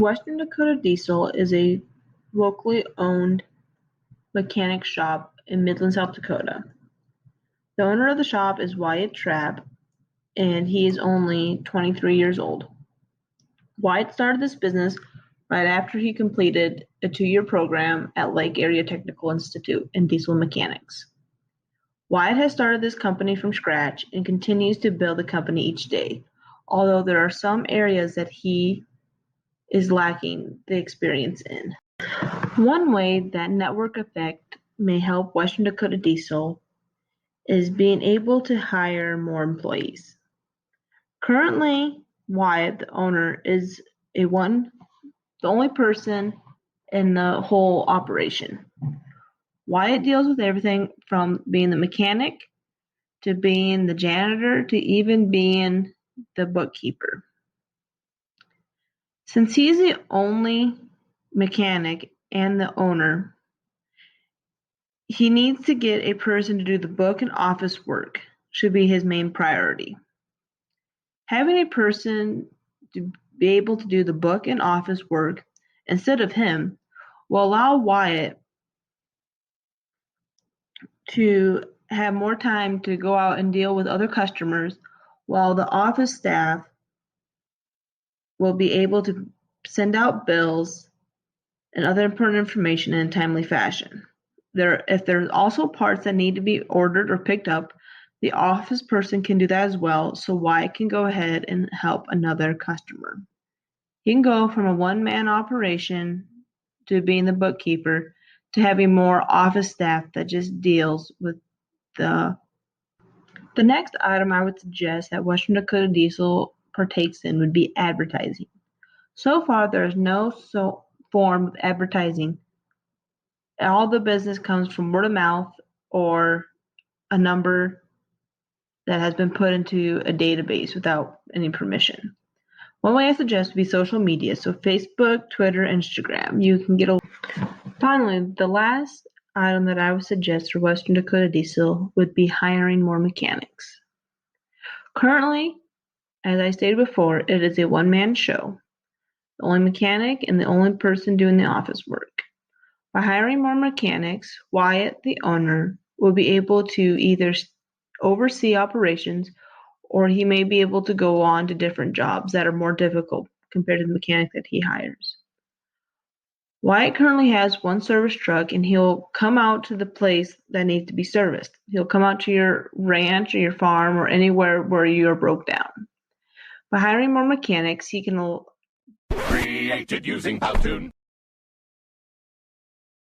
Western Dakota Diesel is a locally owned mechanic shop in Midland, South Dakota. The owner of the shop is Wyatt Trapp, and he is only 23 years old. Wyatt started this business right after he completed a 2-year program at Lake Area Technical Institute in diesel mechanics. Wyatt has started this company from scratch and continues to build the company each day, although there are some areas that he is lacking the experience in. One way that network effect may help Western Dakota Diesel is being able to hire more employees. Currently, Wyatt, the owner, is the only person in the whole operation. Wyatt deals with everything from being the mechanic to being the janitor to even being the bookkeeper. Since he's the only mechanic and the owner, he needs to get a person to do the book and office work should be his main priority. Having a person to be able to do the book and office work instead of him will allow Wyatt to have more time to go out and deal with other customers, while the office staff will be able to send out bills and other important information in a timely fashion. If there's also parts that need to be ordered or picked up, the office person can do that as well, so Wyatt can go ahead and help another customer. He can go from a one-man operation to being the bookkeeper to having more office staff that just deals with the next item I would suggest that Western Dakota Diesel partakes in would be advertising. So far, there is no form of advertising. All the business comes from word of mouth or a number that has been put into a database without any permission. One way I suggest would be social media, so Facebook, Twitter, Instagram. Finally, the last item that I would suggest for Western Dakota Diesel would be hiring more mechanics. Currently, as I stated before, it is a one-man show. The only mechanic and the only person doing the office work. By hiring more mechanics, Wyatt, the owner, will be able to either oversee operations or he may be able to go on to different jobs that are more difficult compared to the mechanic that he hires. Wyatt currently has one service truck, and he'll come out to the place that needs to be serviced. He'll come out to your ranch or your farm or anywhere where you are broke down. By hiring more mechanics, he can created using Powtoon.